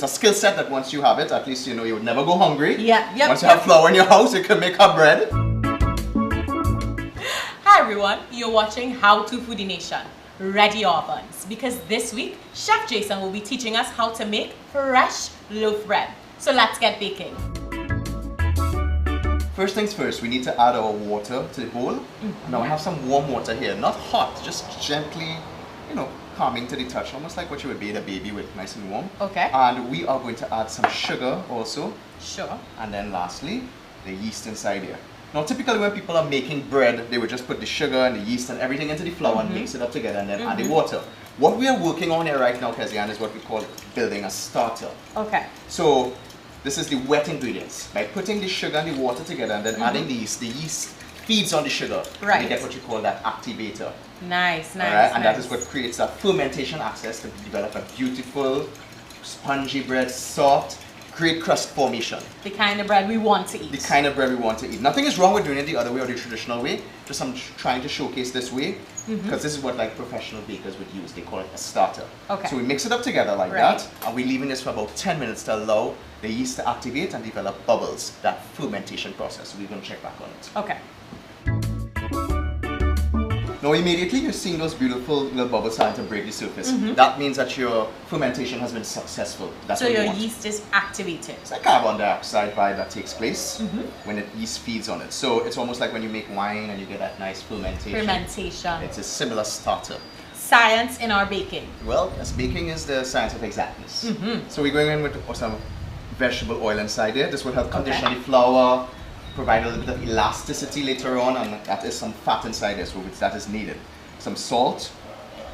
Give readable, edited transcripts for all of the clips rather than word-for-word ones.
It's a skill set that once you have it, at least you know you would never go hungry. Yeah, yep. Once you have flour in your house, you can make her bread. Hi everyone, you're watching How to Foodie Nation. Ready your ovens, because this week Chef Jason will be teaching us how to make fresh loaf bread. So let's get baking. First things first, we need to add our water to the bowl. Now I have some warm water here, not hot, just gently, calming to the touch, almost like what you would bathe a baby with, nice and warm. Okay. And we are going to add some sugar also. Sure. And then lastly, the yeast inside here. Now typically when people are making bread, they would just put the sugar and the yeast and everything into the flour and mix it up together and then add the water. What we are working on here right now, Kezianne, is what we call building a starter. Okay. So this is the wet ingredients. By putting the sugar and the water together and then adding the yeast feeds on the sugar. Right. And you get what you call that activator. Nice, nice. Alright, and nice. that is what creates that fermentation access to develop a beautiful, spongy bread, soft, great crust formation. The kind of bread we want to eat. The kind of bread we want to eat. Nothing is wrong with doing it the other way or the traditional way. Just I'm trying to showcase this way because this is what like professional bakers would use. They call it a starter. Okay. So we mix it up together like that, and we're leaving this for about 10 minutes to allow the yeast to activate and develop bubbles. That fermentation process. So we're going to check back on it. Okay. Now immediately you're seeing those beautiful little bubbles starting to break the surface. That means that your fermentation has been successful. That's So what your you want. yeast is activated. It's a carbon dioxide vibe that takes place when the yeast feeds on it. So it's almost like when you make wine and you get that nice fermentation. Fermentation. It's a similar starter. Science in our baking. Well, as baking is the science of exactness. So we're going in with some vegetable oil inside there. This will help condition the flour, provide a little bit of elasticity later on, and that is some fat inside there, so that is needed. Some salt.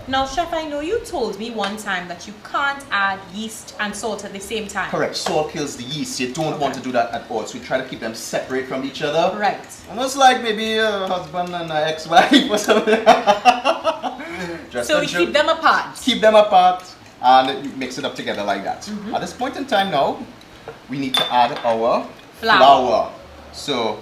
Now, Chef, I know you told me one time that you can't add yeast and salt at the same time. Correct. Salt kills the yeast. You don't want to do that at all. So we try to keep them separate from each other. Right. Almost like maybe a husband and an ex-wife or something. So we keep them apart. Keep them apart and you mix it up together like that. At this point in time now, we need to add our flour. So,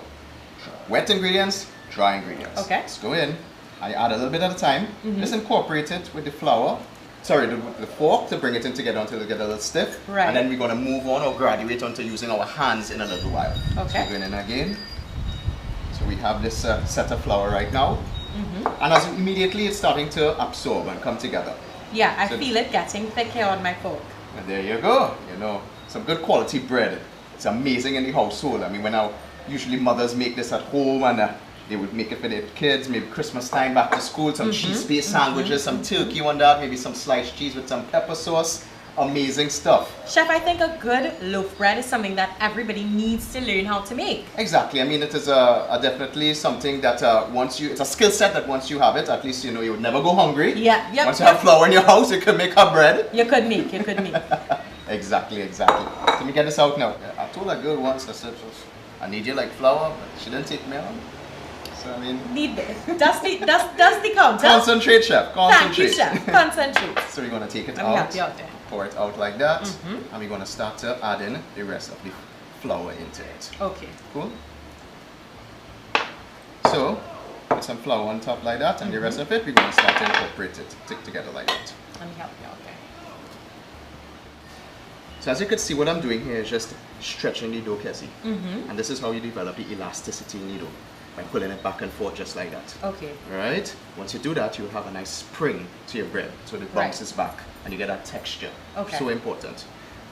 wet ingredients, dry ingredients. Okay. Let's go in. I add a little bit at a time. Just incorporate it with the flour. Sorry, the fork to bring it in together until it gets a little stiff. Right. And then we're going to move on or graduate onto using our hands in a little while. Okay. So we're going in again. So we have this set of flour right now. And as immediately it's starting to absorb and come together. Yeah, I feel it getting thicker on my fork. And there you go. Some good quality bread. It's amazing in the household. I mean, usually mothers make this at home and they would make it for their kids, maybe Christmas time, back to school, some cheese-based sandwiches, some turkey on that, maybe some sliced cheese with some pepper sauce. Amazing stuff. Chef, I think a good loaf bread is something that everybody needs to learn how to make. Exactly. I mean, it is definitely something that it's a skill set that once you have it, at least you would never go hungry. Yeah, yep. Once you have flour in your house, you can make her bread. You could make. Exactly. Let me get this out now. I told a girl once, I said, I need you like flour, but she didn't take me on. So I mean, That's the counter. Concentrate, chef. Thank you, chef. Concentrate. So we're gonna take it Let me out. help you out there. Pour it out like that, and we're gonna start to add in the rest of the flour into it. Okay. Cool. So put some flour on top like that, and the rest of it we're gonna start to incorporate it together like that. Let me help you out there. So as you can see, what I'm doing here is just stretching the dough, Kezi. And this is how you develop the elasticity in the dough, by pulling it back and forth just like that. Okay. Alright? Once you do that, you have a nice spring to your bread, so it bounces back and you get that texture. Okay. So important.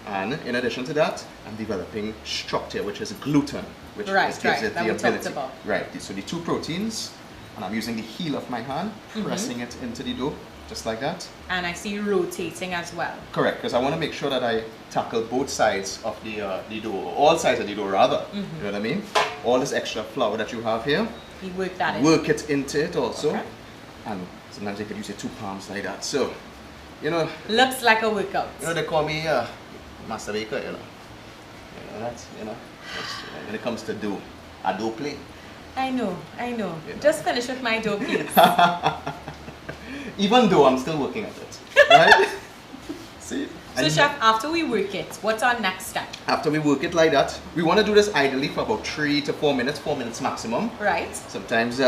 And in addition to that, I'm developing structure, which is gluten, which gives it the ability. Right. So the two proteins, and I'm using the heel of my hand, pressing it into the dough, just like that. And I see you rotating as well. Correct, because I want to make sure that I tackle both sides of the dough, or all sides of the dough rather. You know what I mean? All this extra flour that you have here, You work that in. work it into it also. Okay. And sometimes you could use your 2 palms like that. So, Looks like a workout. they call me master baker, when it comes to dough, a dough play. I know. Just finish with my dough, please. Even though I'm still working at it, right? See? So chef, after we work it, what's our next step? After we work it like that, we want to do this ideally for about 3 to 4 minutes, 4 minutes maximum. Right. Sometimes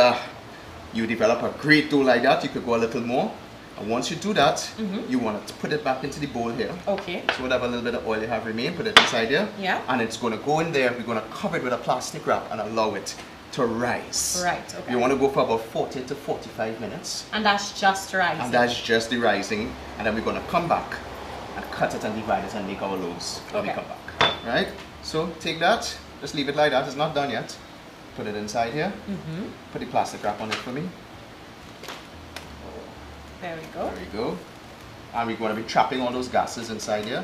you develop a great dough like that, you could go a little more. And once you do that, you want to put it back into the bowl here. Okay. So whatever little bit of oil you have remain, put it inside here. Yeah. And it's going to go in there. We're going to cover it with a plastic wrap and allow it to rise. Right, okay. You want to go for about 40 to 45 minutes. And that's just rising. And that's just the rising. And then we're going to come back and cut it and divide it and make our loaves when we Okay. come back. Right? So take that. Just leave it like that. It's not done yet. Put it inside here. Put the plastic wrap on it for me. There we go. There you go. And we're going to be trapping all those gases inside here.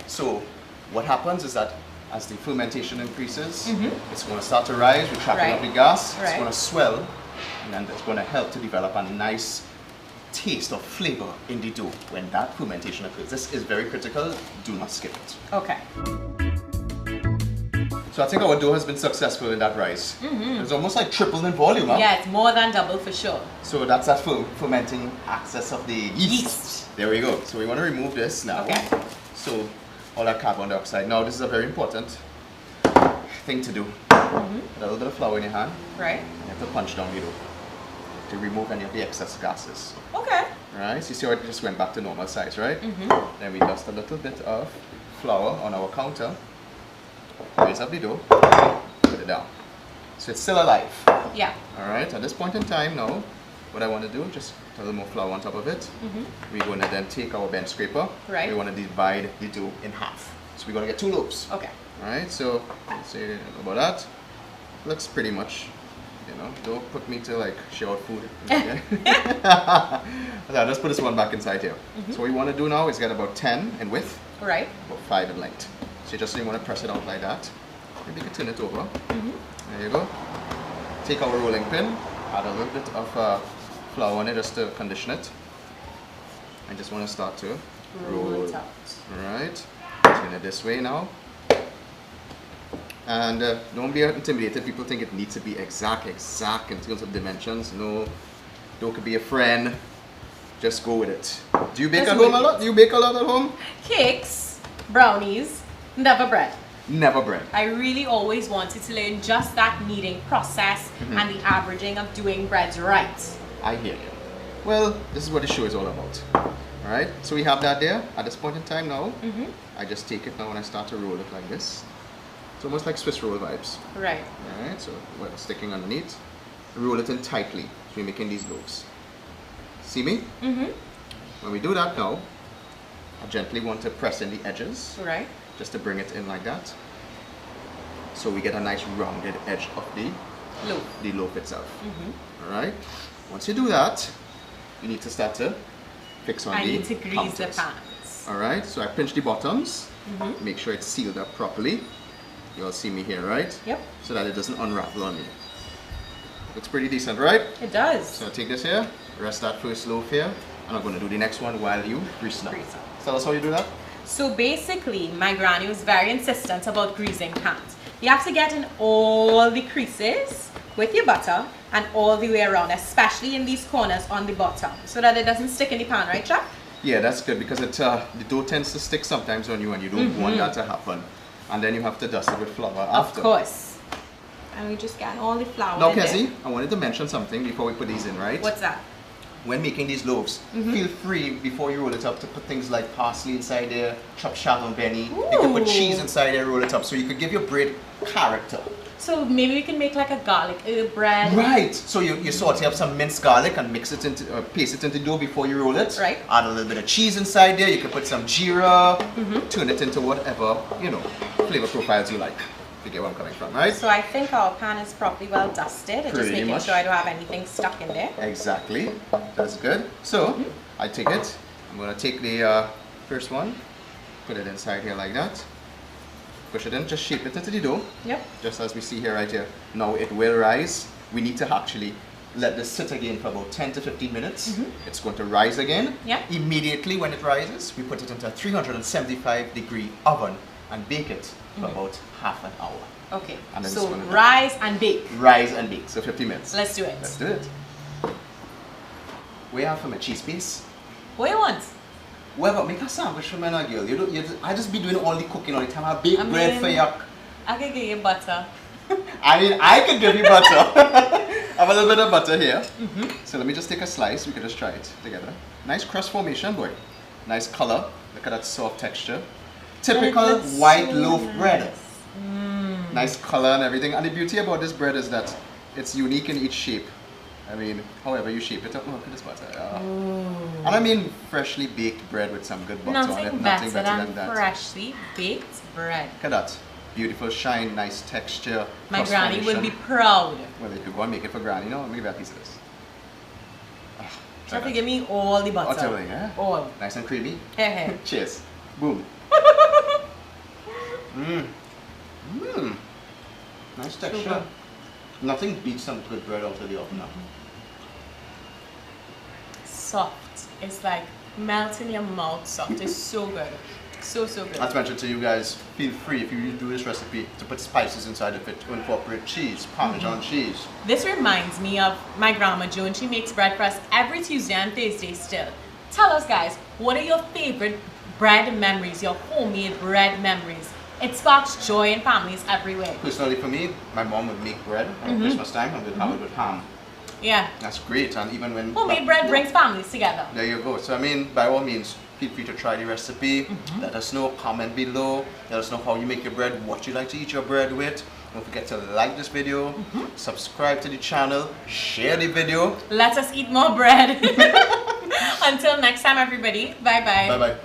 So what happens is that as the fermentation increases, it's going to start to rise. We're trapping up the gas. It's Right. going to swell. And then it's going to help to develop a nice taste of flavor in the dough when that fermentation occurs. This is very critical. Do not skip it. Okay. So I think our dough has been successful in that rise. It's almost like tripled in volume. Huh? Yeah, it's more than double for sure. So that's that fermenting access of the yeast. There we go. So we want to remove this now. Okay. So all that carbon dioxide. Now this is a very important thing to do. Put a little bit of flour in your hand. Right. And you have to punch down the dough to remove any of the excess gases. Okay. Right? So you see how it just went back to normal size, right? Then we dust a little bit of flour on our counter. Raise up the dough. Put it down. So it's still alive. Yeah. Alright, at this point in time now, what I want to do, just put a little more flour on top of it. We're going to then take our bench scraper. Right. We want to divide the dough in half. So we're going to get 2 loaves. Okay. Alright, so let's say about that. Looks pretty much, you know, don't put me to like share out food. Okay? Let's put this one back inside here. So what we want to do now is get about 10 in width, Right. about 5 in length. So you want to press it out like that. Maybe you can turn it over. There you go. Take our rolling pin, add a little bit of flour on it just to condition it. I just want to start to Roll it out. Alright, turn it this way now. And don't be intimidated. People think it needs to be exact in terms of dimensions. No, dough could be a friend. Just go with it. Do you bake Just at home wait. a lot? Do you bake a lot at home? Cakes, brownies, never bread. Never bread. I really always wanted to learn just that kneading process and the averaging of doing breads right. I hear you. Well, this is what the show is all about. Alright, so we have that there. At this point in time now, I just take it now and I start to roll it like this. It's almost like Swiss roll vibes. Right. Alright, so we're sticking underneath. Roll it in tightly. So we're making these loaves. See me? When we do that now, I gently want to press in the edges, Right. just to bring it in like that. So we get a nice rounded edge of the loaf itself. Alright? Once you do that, you need to start to fix on I the need to grease counters. the pans. Alright, so I pinch the bottoms, make sure it's sealed up properly. You all see me here, right? Yep. So that it doesn't unravel on me. Looks pretty decent, right? It does. So I'll take this here, rest that first loaf here, and I'm going to do the next one while you grease it up. Grease up. Tell us how you do that? So basically, my granny was very insistent about greasing pans. You have to get in all the creases with your butter and all the way around, especially in these corners on the bottom, so that it doesn't stick in the pan, right, Chuck? Yeah, that's good because it, the dough tends to stick sometimes on you and you don't want that to happen. And then you have to dust it with flour after. Of course. And we just get all the flour Now, in there. Kezzy, I wanted to mention something before we put these in, right? What's that? When making these loaves, feel free before you roll it up to put things like parsley inside there, chopped shallot benny. You can put Ooh. cheese inside there, roll it up, so you could give your bread character. So maybe we can make like a garlic herb bread. Right. So you saute up some minced garlic and mix it into, paste it into dough before you roll it. Right. Add a little bit of cheese inside there. You can put some jeera. Turn it into whatever flavor profiles you like. You get where I'm coming from, right? So I think our pan is properly well dusted. And just Pretty making much. sure I don't have anything stuck in there. Exactly. That's good. So I take it. I'm gonna take the first one, put it inside here like that. Push it in. Just shape it into the dough. Yep. Just as we see here right here. Now it will rise. We need to actually let this sit again for about 10 to 15 minutes. It's going to rise again. Yeah. Immediately when it rises, we put it into a 375-degree oven and bake it for about half an hour. Okay. And then So it's gonna- rise and bake. Rise and bake, so 50 minutes. Let's do it. Let's do it. We have from a cheese piece. What you want? Well, make a sandwich for me and a girl. I just be doing all the cooking all the time. I bake I bread mean- for you. I can get you butter. I mean, I could give you butter. I have a little bit of butter here. So let me just take a slice. We can just try it together. Nice crust formation, boy. Nice color. Look at that soft texture. Typical looks white so loaf nice. bread. Nice color and everything. And the beauty about this bread is that it's unique in each shape. I mean, however you shape it up. Oh, look at this butter. And I mean freshly baked bread with some good butter on it. Nothing Nothing better better than than that. freshly baked bread. Look at that. Beautiful shine, nice texture. My crust granny will formation. be proud. Well, if you go and make it for granny, let me give you a piece of this. She have to give me all the butter. What's everything, eh? All. Nice and creamy. Hey, hey. Cheers. Boom. Nice texture. Super. Nothing beats some good bread out of the oven now. Soft. It's like melt in your mouth soft. It's so good. So good. As mentioned to you guys, feel free if you do this recipe to put spices inside of it to incorporate cheese, Parmesan cheese. This reminds me of my grandma Joan. She makes bread for us every Tuesday and Thursday still. Tell us guys, what are your favorite bread memories, your homemade bread memories? It sparks joy in families everywhere. Personally for me, my mom would make bread at Christmas time and we'd have it with ham. Yeah. That's great, and even when... Homemade bread brings families together. There you go. So I mean, by all means, feel free to try the recipe. Let us know, comment below. Let us know how you make your bread, what you like to eat your bread with. Don't forget to like this video, subscribe to the channel, share the video. Let us eat more bread. Until next time everybody, bye bye. Bye bye.